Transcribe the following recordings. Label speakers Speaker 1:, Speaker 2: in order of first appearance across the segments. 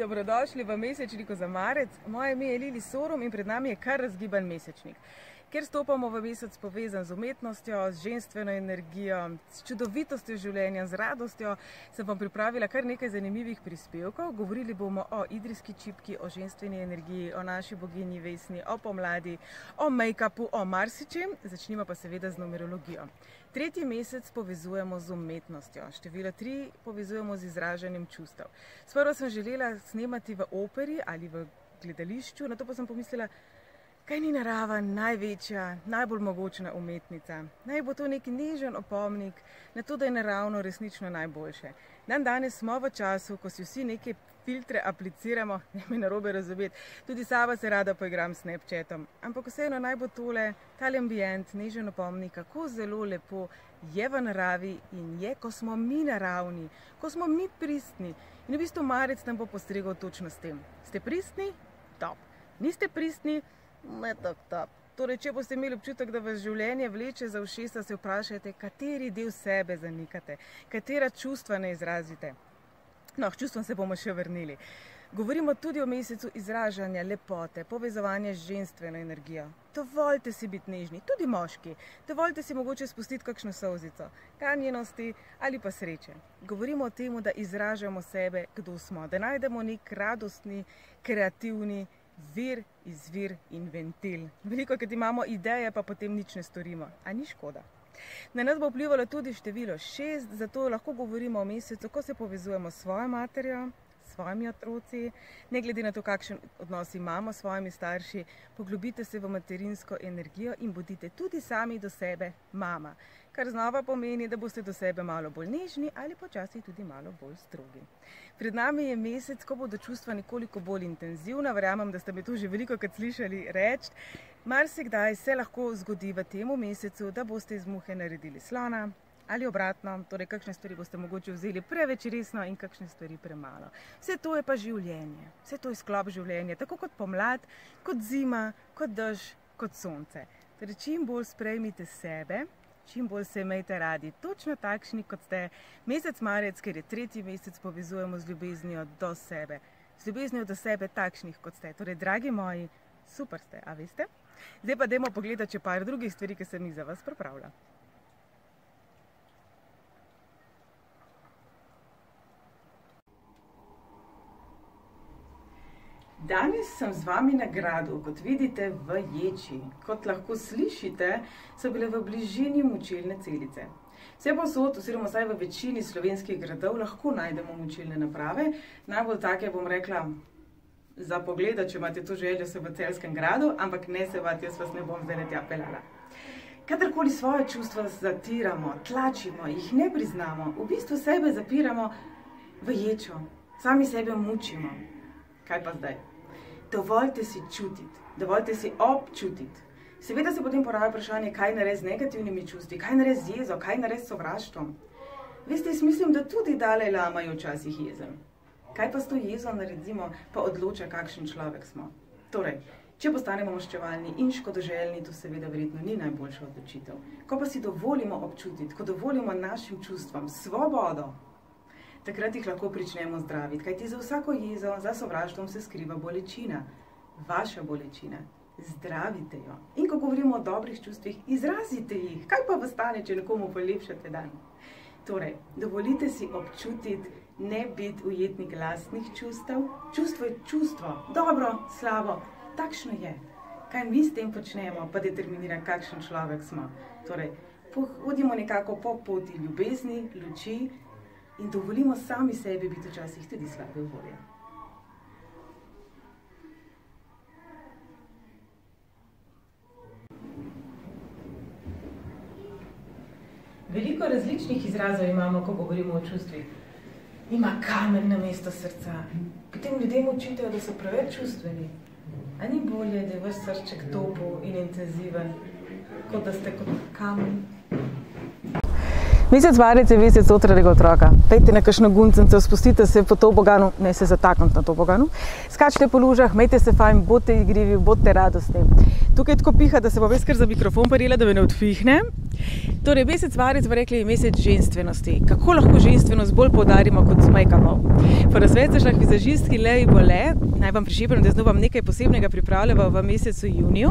Speaker 1: Dobrodošli v mesečniku za marec. Moje ime je Lili Sorum in pred nami je kar razgiban mesečnik. Ker stopamo v mesec povezan z umetnostjo, z ženstveno energijo, s čudovitostjo življenja, z radostjo, sem vam pripravila kar nekaj zanimivih prispevkov. Govorili bomo o idrijski čipki, o ženstveni energiji, o naši boginji Vesni, o pomladi, o make-upu, o marsičem. Začnimo pa seveda z numerologijo. Tretji mesec povezujemo z umetnostjo, število 3 povezujemo z izražanjem čustev. Sprva sem želela snemati v operi ali v gledališču, nato pa sem pomislila, kaj ni narava največja, najbolj mogočna umetnica. Naj bo to neki nežen opomnik na to, da je naravno resnično najboljše. Danes smo v času, ko si vsi neke filtre apliciramo, ne me narobe razumeti, tudi sama se rada poigram s Snapchatom, ampak vseeno naj bo tole, tale ambient, nežen opomnik, kako zelo lepo je v naravi in je, ko smo mi naravni, ko smo mi pristni. In v bistvu marec nam bo postregel točno s tem. Ste pristni? Top. Niste pristni? Ne tako top. Torej, če boste imeli občutek, da vas življenje vleče za ušesa, se vprašajte, kateri del sebe zanikate, katera čustva ne izrazite. No, k čustvom se bomo še vrnili. Govorimo tudi o mesecu izražanja, lepote, povezovanja z ženstveno energijo. Dovoljte si biti nežni, tudi moški. Dovoljte si mogoče spustiti kakšno solzico, ganjenosti ali pa sreče. Govorimo o tem, da izražamo sebe, kdo smo, da najdemo nek radostni, kreativni vir, izvir in ventil. Veliko, kad imamo ideje, pa potem nič ne storimo. A ni škoda? Na nas bo vplivalo tudi število 6, zato lahko govorimo o mesecu, ko se povezujemo s svojo materjo, s svojimi otroci, ne glede na to, kakšen odnos imamo s svojimi starši, poglobite se v materinsko energijo in bodite tudi sami do sebe mama, kar znova pomeni, da boste do sebe malo bolj nežni ali počasi tudi malo bolj strogi. Pred nami je mesec, ko bodo čustva nekoliko bolj intenzivna, verjamem, da ste me to že velikokrat slišali reči. Marsikdaj se lahko zgodi v tem mesecu, da boste iz muhe naredili slona ali obratno, torej kakšne stvari boste mogoče vzeli preveč resno in kakšne stvari premalo. Vse to je pa življenje, vse to je sklop življenja, tako kot pomlad, kot zima, kot dež, kot sonce. Torej, čim bolj sprejmite sebe, čim bolj se imejte radi, točno takšni, kot ste. Mesec marec, ker je tretji mesec, povezujemo z ljubeznijo do sebe. Z ljubeznijo do sebe takšnih, kot ste. Torej, dragi moji, super ste, a veste? Zdaj pa dajmo pogledati še par drugih stvari, ki sem jih za vas pripravila. Danes sem z vami na gradu, kot vidite, v ječi. Kot lahko slišite, so bile v bližini močilne celice. Vse posod, oziroma vsaj v večini slovenskih gradov, lahko najdemo močilne naprave. Najbolj take, bom rekla, za pogleda, če imate to željo, se v Celjskem gradu, ampak ne se bati, jaz vas ne bom zdaj tja peljala. Kadarkoli svoje čustva zatiramo, tlačimo, jih ne priznamo, v bistvu sebe zapiramo v ječo, sami sebe mučimo. Kaj pa zdaj? Dovoljte si čutiti, dovoljte si občutiti. Seveda se potem poraja vprašanje, kaj narediti z negativnimi čustvi, kaj narediti z jezo, kaj narediti s sovraštvom. Veste, jaz mislim, da tudi Dalaj Lama je včasih jezen. Kaj pa s to jezo naredimo, pa odloča, kakšen človek smo. Torej, če postanemo maščevalni in škodoželjni, to seveda verjetno ni najboljša odločitev. Ko pa si dovolimo občutiti, ko dovolimo našim čustvom svobodo, takrat jih lahko pričnemo zdraviti, kajti za vsako jezo, za sovraštvom se skriva bolečina, vaša bolečina. Zdravite jo. In ko govorimo o dobrih čustvih, izrazite jih. Kaj pa vas stane, če nekomu polepšate dan? Torej, dovolite si občutiti, ne biti ujetnik lastnih čustev. Čustvo je čustvo, dobro, slabo, takšno je. Kaj mi s tem počnemo, pa determinira, kakšen človek smo. Torej, hodimo nekako po poti ljubezni, luči, in dovolimo sami sebi biti včasih tudi slabe volje. Veliko različnih izrazov imamo, ko govorimo o čustvih. Ima kamen namesto srca. Potem ljudem očitajo, da so preveč čustveni. A ni bolje, da je vaš srček topel in intenziven, kot da ste kot kamen? Mesec marec je mesec otrarega otroka. Pejte na kakšno guncence, spustite se po toboganu, ne se zataknite na toboganu. Skačite po lužah, imejte se fajn, bodite igrivi, bodite radostni. Tukaj tako piha, da se bom jaz kar za mikrofon prijela, da me ne odpihne. Torej, mesec marec bo rekli mesec ženstvenosti. Kako lahko ženstvenost bolj poudarimo kot z make-upom? Po razsvetležah vizažistki Leji Bole, naj vam prišepnem, da znova nekaj posebnega pripravljava v mesecu juniju,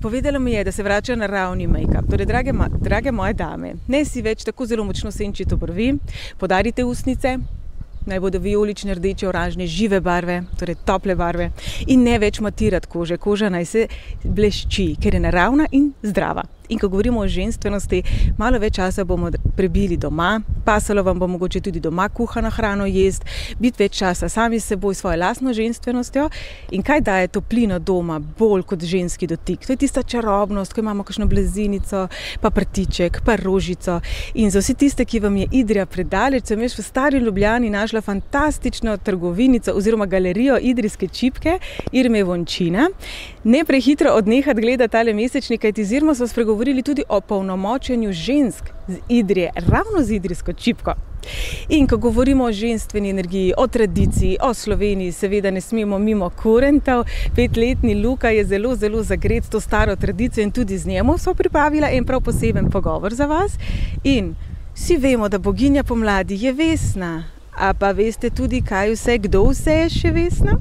Speaker 1: povedala mi je, da se vrača naravni make-up. Torej, drage moje dame, ne si več tako zelo močno senčite obrvi, podarite ustnice, naj bodo vijolične, rdeče, oranžne, žive barve, torej tople barve, in ne več matirati kože. Koža naj se blešči, ker je naravna in zdrava. In ko govorimo o ženstvenosti, malo več časa bomo prebili doma, pasalo vam bo mogoče tudi doma kuhano hrano jesti, biti več časa sami s seboj, svojo lastno ženstvenostjo. In kaj daje toplino doma bolj kot ženski dotik? To je tista čarobnost, ko imamo kakšno blazinico, pa prtiček, pa rožico. In za vsi tiste, ki vam je Idrija predaleč, sem jaz v Stari Ljubljani našla fantastično trgovinico oziroma galerijo idrijske čipke Irme Vončina. Ne prehitro odnehati gledati tale mesečnik, kajti z Irmo smo spregovorili tudi o polnomočenju žensk z Idrije, ravno z idrijsko čipko. In ko govorimo o ženstveni energiji, o tradiciji, o Sloveniji, seveda ne smemo mimo kurentov. 5-letni Luka je zelo zagret to staro tradicijo in tudi z njemu so pripravila en prav poseben pogovor za vas. In vsi vemo, da boginja pomladi je Vesna. A pa veste tudi, kdo vse je še Vesna?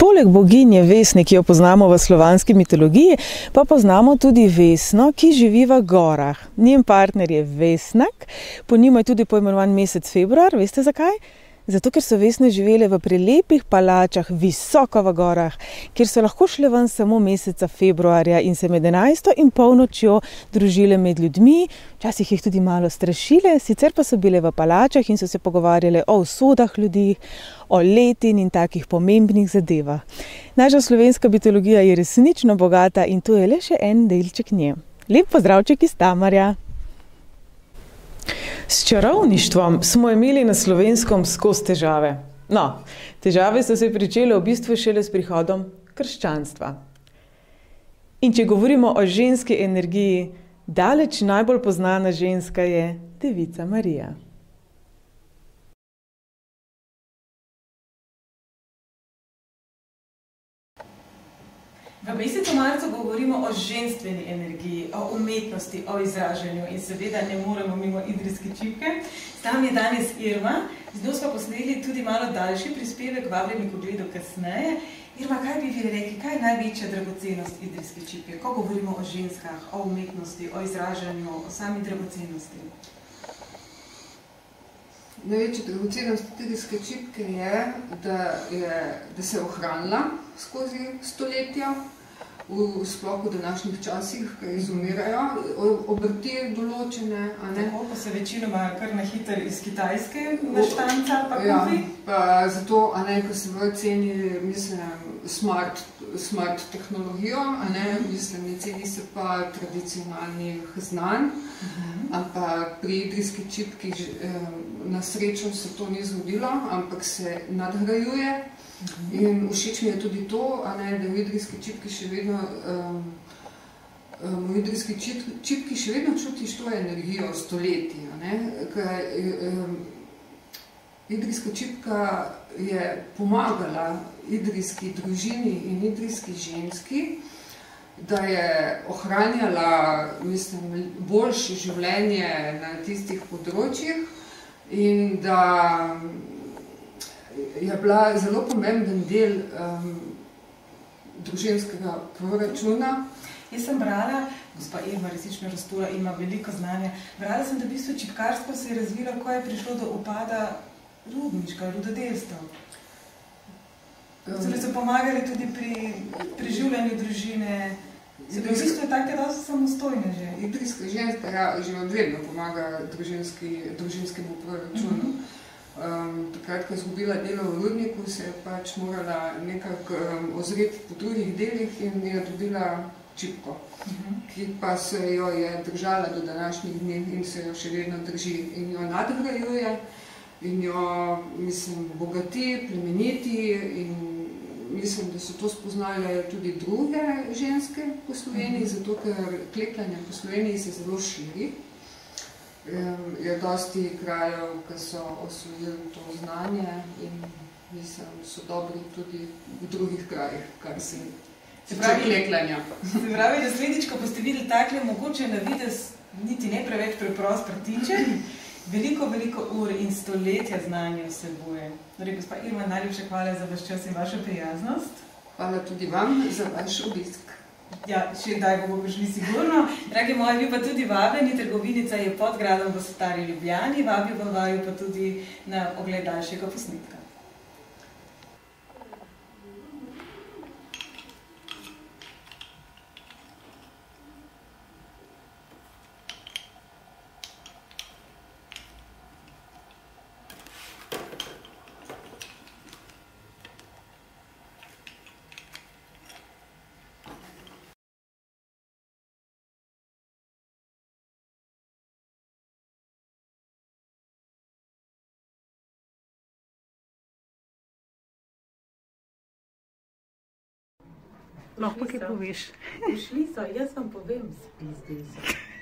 Speaker 1: Poleg boginje Vesne, ki jo poznamo v slovanski mitologiji, pa poznamo tudi Vesno, ki živi v gorah. Njen partner je Vesnak, po njima je tudi poimenovan mesec februar. Veste zakaj? Zato, ker so Vesne živele v prelepih palačah visoko v gorah, kjer so lahko šle ven samo meseca februarja in se med 11. in polnočjo družile med ljudmi, včasih jih tudi malo strašile, sicer pa so bile v palačah in so se pogovarjale o usodah ljudi, o letin in takih pomembnih zadevah. Naša slovenska mitologija je resnično bogata in to je le še en delček nje. Lep pozdravček iz Tamarja! S čarovništvom smo imeli na Slovenskem skozi težave. No, težave so se pričele v bistvu šele s prihodom krščanstva. In če govorimo o ženski energiji, daleč najbolj poznana ženska je Devica Marija. V mesecu marcu govorimo o ženstveni energiji, o umetnosti, o izražanju in seveda ne moremo mimo idrijske čipke. S nami je danes Irma, z njo smo posneli tudi malo daljši prispevek, vabljeni k ogledu kasneje. Irma, kaj bi vi rekli, kaj je največja dragocenost idrijske čipke? Ko govorimo o ženskah, o umetnosti, o izražanju, o sami dragocenosti?
Speaker 2: Največja dragocenost idrijske čipke je, da se je ohranila skozi stoletja, sploh v današnjih časih, ki izumirajo, obrti določene.
Speaker 1: Tako, ko se večinoma kar na hiter iz Kitajske naštanca pa kupi?
Speaker 2: Ja, pa zato, ko se bolj ceni, mislim, smart tehnologijo, mislim, ne ceni se pa tradicionalnih znanj, ampak pri idrijski čipki na srečo se to ni zgodilo, ampak se nadgrajuje. In všeč mi je tudi to, da v idrijski čipki še vedno čutiš to energijo stoletij. Idrijska čipka je pomagala idrijski družini in idrijski ženski, da je ohranjala, mislim, boljše življenje na tistih področjih in da je bila zelo pomemben del družinskega proračuna.
Speaker 1: Jaz sem brala, gospa Irma resnično raztura, ima veliko znanja, brala sem, da v bistvu čipkarstvo se je razvilo, ko je prišlo do upada rudniška, rudodelstev. Torej so pomagali tudi pri preživljanju družine. Se v bistvu je tako, da so samostojne že.
Speaker 2: Idrijska ženska že od vedno pomaga družinskemu proračunu. Takrat, ko je izgubila delo v rudniku, se je pač morala nekako ozreti po drugih delih in je dobila čipko, ki pa se jo je držala do današnjih dni in se jo še vedno drži in jo nadgrajuje in jo, mislim, bogati, plemeniti in mislim, da so to spoznale tudi druge ženske po Sloveniji, zato ker klekljanje po Sloveniji se zelo širi. Je dosti krajev, ki so osvojili to znanje in mislim, so dobri tudi v drugih krajih, kar se klekljanja.
Speaker 3: Se pravi, naslednjič, ko boste videli takle, mogoče na videz niti ne preveč preprost prtiček, veliko ur in stoletja znanja vsebuje. Torej, gospa Irma, najlepša hvala za vaš čas in vašo prijaznost.
Speaker 2: Hvala tudi vam za vaš obisk.
Speaker 3: Ja, še kdaj bomo prišli sigurno. Dragi moji, vi pa tudi vabljeni, trgovinica je pod gradom v Stari Ljubljani, vabijo pa vaju pa tudi na ogled daljšega posnetka.
Speaker 4: Lahko kaj poveš.
Speaker 3: Ušli so, jaz vam povem, spizdi so.